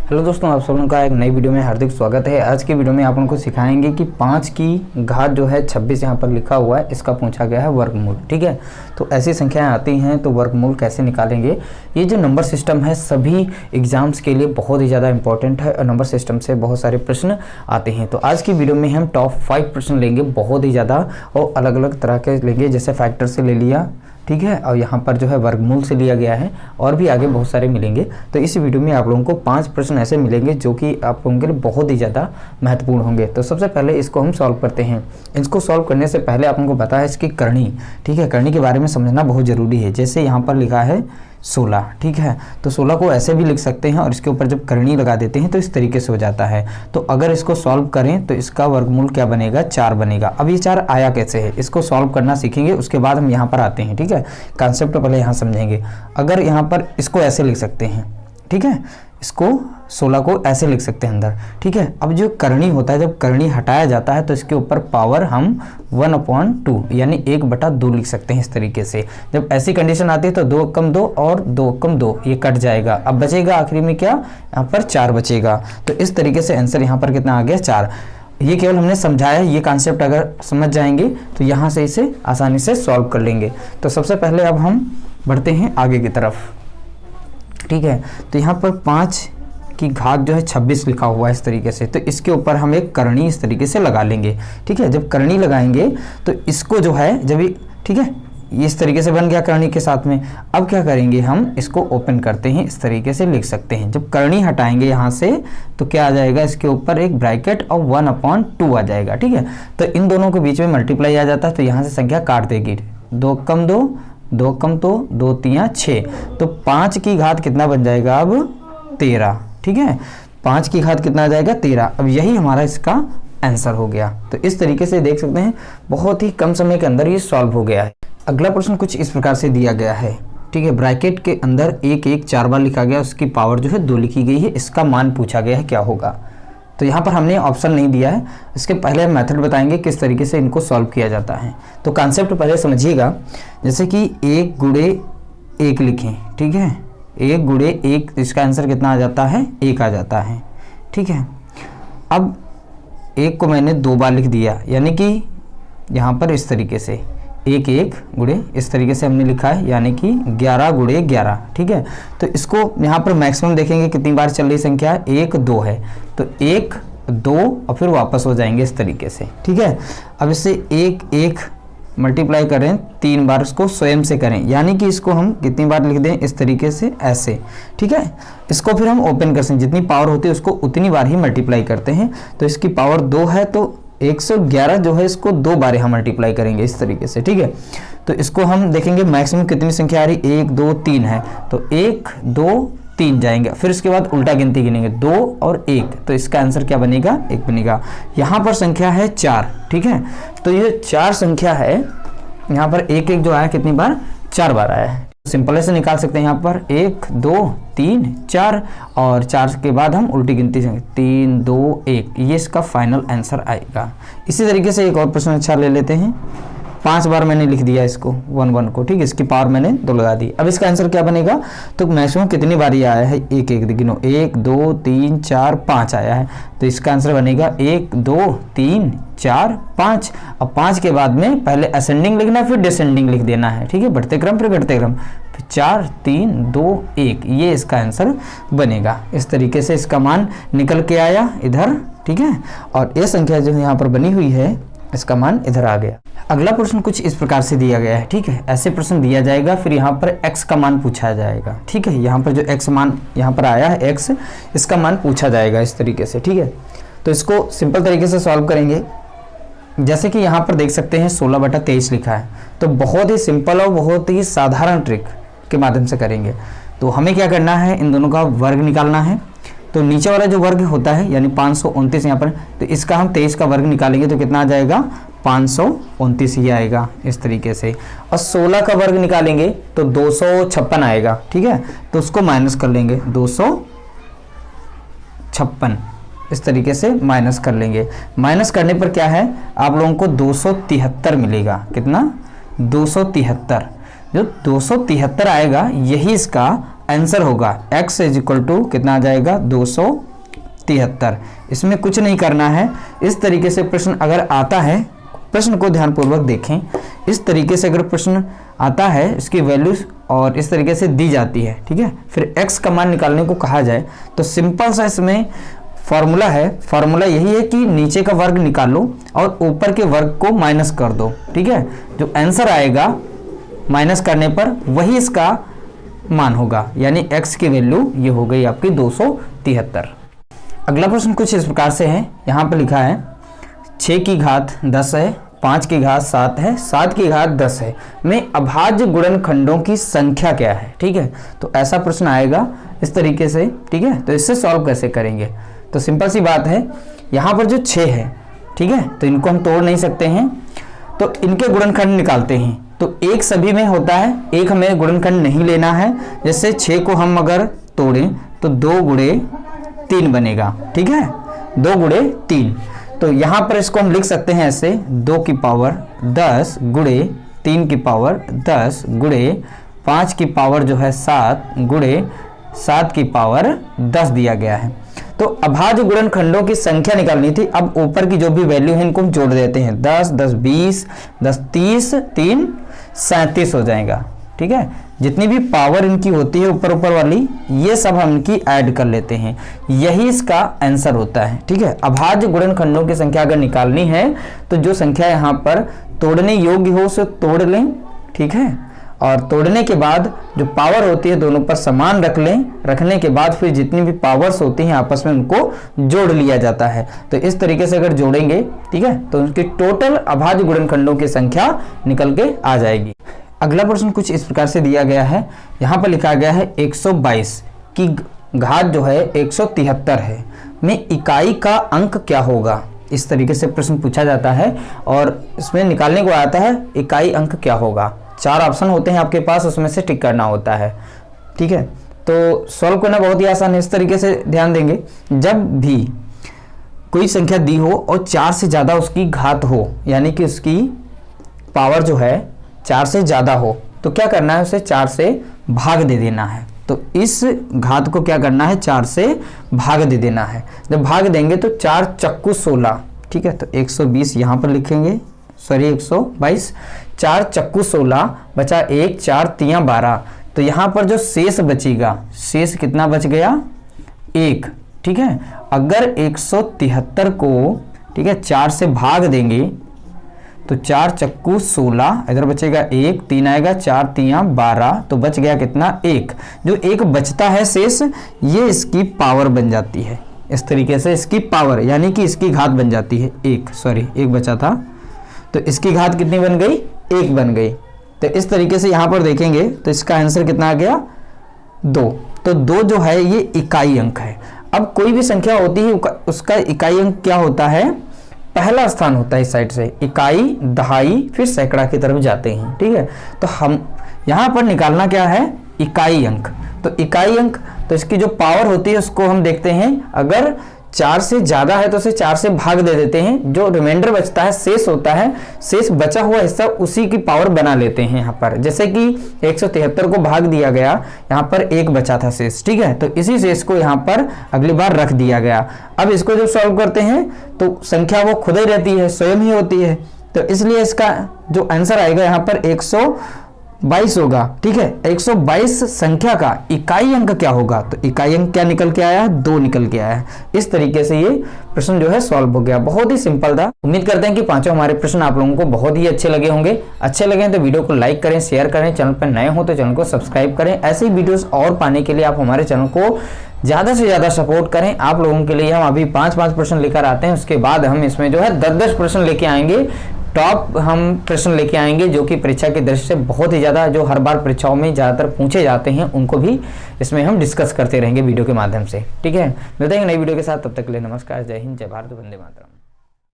Hello दोस्तों, आप सब लोगों का एक नई वीडियो में हार्दिक स्वागत है। आज की वीडियो में आप लोगों को सिखाएंगे कि 5 की घात जो है 26 यहाँ पर लिखा हुआ है, इसका पूछा गया है वर्गमूल। ठीक है, तो ऐसी संख्याएं आती हैं तो वर्गमूल कैसे निकालेंगे। ये जो नंबर सिस्टम है सभी एग्जाम्स के लिए बहुत ही ज़्यादा इंपॉर्टेंट है और नंबर सिस्टम से बहुत सारे प्रश्न आते हैं। तो आज की वीडियो में हम टॉप 5 प्रश्न लेंगे, बहुत ही ज़्यादा और अलग अलग तरह के लेंगे, जैसे फैक्टर से ले लिया, ठीक है, और यहाँ पर जो है वर्गमूल से लिया गया है और भी आगे बहुत सारे मिलेंगे। तो इस वीडियो में आप लोगों को 5 प्रश्न ऐसे मिलेंगे जो कि आप लोगों के लिए बहुत ही ज़्यादा महत्वपूर्ण होंगे। तो सबसे पहले इसको हम सॉल्व करते हैं। इसको सॉल्व करने से पहले आप लोगों को पता है इसकी करनी, ठीक है, करनी के बारे में समझना बहुत ज़रूरी है। जैसे यहाँ पर लिखा है 16, ठीक है, तो 16 को ऐसे भी लिख सकते हैं और इसके ऊपर जब करनी लगा देते हैं तो इस तरीके से हो जाता है। तो अगर इसको सॉल्व करें तो इसका वर्गमूल क्या बनेगा, 4 बनेगा। अब ये 4 आया कैसे है, इसको सॉल्व करना सीखेंगे, उसके बाद हम यहाँ पर आते हैं। ठीक है, कॉन्सेप्ट पहले यहाँ समझेंगे। अगर यहाँ पर इसको ऐसे लिख सकते हैं, ठीक है, इसको 16 को ऐसे लिख सकते हैं अंदर, ठीक है। अब जो करनी होता है, जब करनी हटाया जाता है तो इसके ऊपर पावर हम 1/2 यानी 1/2 लिख सकते हैं इस तरीके से। जब ऐसी कंडीशन आती है तो 2 कम 2 और 2 कम 2 ये कट जाएगा। अब बचेगा आखिरी में क्या, यहाँ पर 4 बचेगा। तो इस तरीके से आंसर यहाँ पर कितना आ गया, 4। ये केवल हमने समझाया, ये कॉन्सेप्ट अगर समझ जाएंगे तो यहाँ से इसे आसानी से सॉल्व कर लेंगे। तो सबसे पहले अब हम बढ़ते हैं आगे की तरफ, ठीक है। तो यहाँ पर 5 की घात जो है 26 लिखा हुआ है इस तरीके से, तो इसके ऊपर हम एक करनी इस तरीके से लगा लेंगे, ठीक है। जब करनी लगाएंगे तो इसको जो है जब ये, ठीक है, ये इस तरीके से बन गया करनी के साथ में। अब क्या करेंगे, हम इसको ओपन करते हैं, इस तरीके से लिख सकते हैं। जब करनी हटाएंगे यहाँ से तो क्या आ जाएगा, इसके ऊपर एक ब्रैकेट और 1/2 आ जाएगा, ठीक है। तो इन दोनों के बीच में मल्टीप्लाई आ जाता है तो यहाँ से संख्या काट देगी, 2 कम 2 2 कम 2 2 3 6, तो 5 की घात कितना बन जाएगा, अब 13, ठीक है। 5 की घात कितना आ जाएगा, 13। अब यही हमारा इसका आंसर हो गया। तो इस तरीके से देख सकते हैं बहुत ही कम समय के अंदर ये सॉल्व हो गया है। अगला प्रश्न कुछ इस प्रकार से दिया गया है, ठीक है। ब्रैकेट के अंदर 1 1 4 बार लिखा गया, उसकी पावर जो है 2 लिखी गई है, इसका मान पूछा गया है क्या होगा। तो यहाँ पर हमने ऑप्शन नहीं दिया है, इसके पहले हम मेथड बताएंगे किस तरीके से इनको सॉल्व किया जाता है। तो कॉन्सेप्ट पहले समझिएगा। जैसे कि 1 गुणे 1 लिखें, ठीक है, 1 गुणे 1, इसका आंसर कितना आ जाता है, 1 आ जाता है, ठीक है। अब 1 को मैंने 2 बार लिख दिया, यानी कि यहाँ पर इस तरीके से 1 1 गुणे इस तरीके से हमने लिखा है, यानी कि 11 गुणे 11, ठीक है। तो इसको यहाँ पर मैक्सिमम देखेंगे कितनी बार चल रही संख्या है, 1 2 है, तो 1 2 और फिर वापस हो जाएंगे इस तरीके से, ठीक है। अब इससे 1 1 मल्टीप्लाई करें 3 बार, उसको स्वयं से करें, यानी कि इसको हम कितनी बार लिख दें, इस तरीके से ऐसे, ठीक है। इसको फिर हम ओपन कर सकते हैं, जितनी पावर होती है उसको उतनी बार ही मल्टीप्लाई करते हैं। तो इसकी पावर 2 है तो 111 जो है इसको 2 बार यहाँ मल्टीप्लाई करेंगे इस तरीके से, ठीक है। तो इसको हम देखेंगे मैक्सिमम कितनी संख्या आ रही, 1 2 3 है, तो 1 2 3 जाएंगे, फिर इसके बाद उल्टा गिनती गिनेंगे 2 और 1, तो इसका आंसर क्या बनेगा, 1 बनेगा। यहाँ पर संख्या है 4, ठीक है। तो ये 4 संख्या है, यहाँ पर 1 1 जो आया कितनी बार, 4 बार आया है। सिंपल से निकाल सकते हैं यहाँ पर 1 2 3 4 और 4 के बाद हम उल्टी गिनती से 3 2 1, ये इसका फाइनल आंसर आएगा। इसी तरीके से एक और प्रश्न अच्छा ले लेते हैं। 5 बार मैंने लिख दिया इसको 1 1 को, ठीक है, इसकी पावर मैंने 2 लगा दी। अब इसका आंसर क्या बनेगा, तो मैक्सिमम कितनी बार ये आया है, 1 1 गिनो, 1 2 3 4 5 आया है, तो इसका आंसर बनेगा 1 2 3 4 5। अब 5 के बाद में पहले असेंडिंग लिखना फिर डिसेंडिंग लिख देना है, ठीक है, बढ़ते क्रम फिर घटते क्रम, फिर 4 3 2 1, ये इसका आंसर बनेगा। इस तरीके से इसका मान निकल के आया इधर, ठीक है, और ये संख्या जो यहाँ पर बनी हुई है इसका मान इधर आ गया। अगला प्रश्न कुछ इस प्रकार से दिया गया है, ठीक है। ऐसे प्रश्न दिया जाएगा, फिर यहाँ पर x का मान पूछा जाएगा, ठीक है। यहाँ पर जो x मान यहाँ पर आया है x, इसका मान पूछा जाएगा इस तरीके से, ठीक है। तो इसको सिंपल तरीके से सॉल्व करेंगे। जैसे कि यहाँ पर देख सकते हैं 16/23 लिखा है, तो बहुत ही सिंपल और बहुत ही साधारण ट्रिक के माध्यम से करेंगे। तो हमें क्या करना है, इन दोनों का वर्ग निकालना है। तो नीचे वाला जो वर्ग होता है यानी 529 यहाँ पर, तो इसका हम 23 का वर्ग निकालेंगे तो कितना आ जाएगा, 529 ही आएगा इस तरीके से। और 16 का वर्ग निकालेंगे तो 256 आएगा, ठीक है। तो उसको माइनस कर लेंगे, 256 इस तरीके से माइनस कर लेंगे। माइनस करने पर क्या है, आप लोगों को 273 मिलेगा। कितना, 273। जो 273 आएगा यही इसका आंसर होगा x इज इक्वल टू कितना आ जाएगा 273। इसमें कुछ नहीं करना है। इस तरीके से प्रश्न अगर आता है, प्रश्न को ध्यानपूर्वक देखें, इस तरीके से अगर प्रश्न आता है, इसकी वैल्यूज और इस तरीके से दी जाती है, ठीक है, फिर x का मान निकालने को कहा जाए तो सिंपल सा इसमें फॉर्मूला है। फॉर्मूला यही है कि नीचे का वर्ग निकालो और ऊपर के वर्ग को माइनस कर दो, ठीक है। जो आंसर आएगा माइनस करने पर वही इसका मान होगा, यानी x की वैल्यू ये हो गई आपकी 273। अगला प्रश्न कुछ इस प्रकार से है। यहाँ पर लिखा है 6 की घात 10 है, 5 की घात 7 है, 7 की घात 10 है, में अभाज्य गुणनखंडों की संख्या क्या है, ठीक है। तो ऐसा प्रश्न आएगा इस तरीके से, ठीक है। तो इससे सॉल्व कैसे करेंगे, तो सिंपल सी बात है, यहाँ पर जो 6 है, ठीक है, तो इनको हम तोड़ नहीं सकते हैं, तो इनके गुणनखंड निकालते हैं। तो एक सभी में होता है, एक हमें गुणनखंड नहीं लेना है। जैसे 6 को हम अगर तोड़ें तो 2 गुणे 3 बनेगा, ठीक है, 2 गुणे 3। तो यहाँ पर इसको हम लिख सकते हैं ऐसे 2 की पावर 10 गुणे 3 की पावर 10 गुणे 5 की पावर जो है 7 गुणे 7 की पावर 10 दिया गया है। तो अभाज्य गुणनखंडों की संख्या निकालनी थी। अब ऊपर की जो भी वैल्यू है इनको हम जोड़ देते हैं, 10 10 20 10 30 3 37 हो जाएगा, ठीक है। जितनी भी पावर इनकी होती है ऊपर ऊपर वाली, ये सब हम इनकी ऐड कर लेते हैं, यही इसका आंसर होता है, ठीक है। अभाज्य गुणनखंडों की संख्या अगर निकालनी है तो जो संख्या यहाँ पर तोड़ने योग्य हो उसे तोड़ लें, ठीक है, और तोड़ने के बाद जो पावर होती है दोनों पर समान रख लें। रखने के बाद फिर जितनी भी पावर्स होती हैं आपस में उनको जोड़ लिया जाता है। तो इस तरीके से अगर जोड़ेंगे, ठीक है, तो उनकी टोटल अभाज्य गुणनखंडों की संख्या निकल के आ जाएगी। अगला प्रश्न कुछ इस प्रकार से दिया गया है। यहाँ पर लिखा गया है 122 की घात जो है 173 है, में इकाई का अंक क्या होगा। इस तरीके से प्रश्न पूछा जाता है और इसमें निकालने को आता है इकाई अंक क्या होगा। 4 ऑप्शन होते हैं आपके पास, उसमें से टिक करना होता है, ठीक है। तो सॉल्व करना बहुत ही आसान है। इस तरीके से ध्यान देंगे, जब भी कोई संख्या दी हो और 4 से ज़्यादा उसकी घात हो, यानी कि उसकी पावर जो है 4 से ज़्यादा हो, तो क्या करना है, उसे 4 से भाग दे देना है। तो इस घात को क्या करना है, 4 से भाग दे देना है। जब भाग देंगे तो 4 चक्कू 16, ठीक है, तो 120 यहाँ पर लिखेंगे, सॉरी 122, 4 चक्कू 16 बचा 1, 4 तियां 12। तो यहाँ पर जो शेष बचेगा, शेष कितना बच गया, 1, ठीक है। अगर 173 को, ठीक है, 4 से भाग देंगे तो 4 चक्कू 16, इधर बचेगा 1, 3 आएगा, 4 तियां 12, तो बच गया कितना, 1। जो 1 बचता है शेष, ये इसकी पावर बन जाती है। इस तरीके से इसकी पावर यानी कि इसकी घात बन जाती है 1, सॉरी 1 बचा था, तो इसकी घात कितनी बन गई, 1 बन गई। तो इस तरीके से यहाँ पर देखेंगे तो इसका आंसर कितना आ गया, 2। तो 2 जो है ये इकाई अंक है। अब कोई भी संख्या होती है उसका इकाई अंक क्या होता है, पहला स्थान होता है इस साइड से, इकाई, दहाई, फिर सैकड़ा की तरफ जाते हैं, ठीक है। तो हम यहाँ पर निकालना क्या है, इकाई अंक। तो इकाई अंक, तो इसकी जो पावर होती है उसको हम देखते हैं, अगर 4 से ज़्यादा है तो उसे 4 से भाग दे देते हैं, जो रिमाइंडर बचता है, शेष होता है, शेष बचा हुआ हिस्सा उसी की पावर बना लेते हैं यहाँ पर। जैसे कि 173 को भाग दिया गया, यहाँ पर 1 बचा था शेष, ठीक है, तो इसी शेष को यहाँ पर अगली बार रख दिया गया। अब इसको जब सॉल्व करते हैं तो संख्या वो खुद ही रहती है, स्वयं ही होती है, तो इसलिए इसका जो आंसर आएगा यहाँ पर 122 होगा, ठीक है। 122 संख्या का इकाई अंक क्या होगा, तो इकाई अंक क्या निकल के आया, 2 निकल के आया। इस तरीके से ये प्रश्न जो है सॉल्व हो गया, बहुत ही सिंपल था। उम्मीद करते हैं कि पांचों हमारे प्रश्न आप लोगों को बहुत ही अच्छे लगे होंगे। अच्छे लगे तो वीडियो को लाइक करें, शेयर करें, चैनल पर नए हो तो चैनल को सब्सक्राइब करें। ऐसे ही वीडियोस और पाने के लिए आप हमारे चैनल को ज़्यादा से ज़्यादा सपोर्ट करें। आप लोगों के लिए हम अभी 5-5 प्रश्न लेकर आते हैं, उसके बाद हम इसमें जो है 10-10 प्रश्न लेके आएंगे। टॉप हम प्रश्न लेके आएंगे जो कि परीक्षा की दृष्टि से बहुत ही ज़्यादा, जो हर बार परीक्षाओं में ज़्यादातर पूछे जाते हैं, उनको भी इसमें हम डिस्कस करते रहेंगे वीडियो के माध्यम से, ठीक है। मिलते हैं नई वीडियो के साथ, तब तक के लिए नमस्कार, जय हिंद, जय भारत, वंदे मातरम।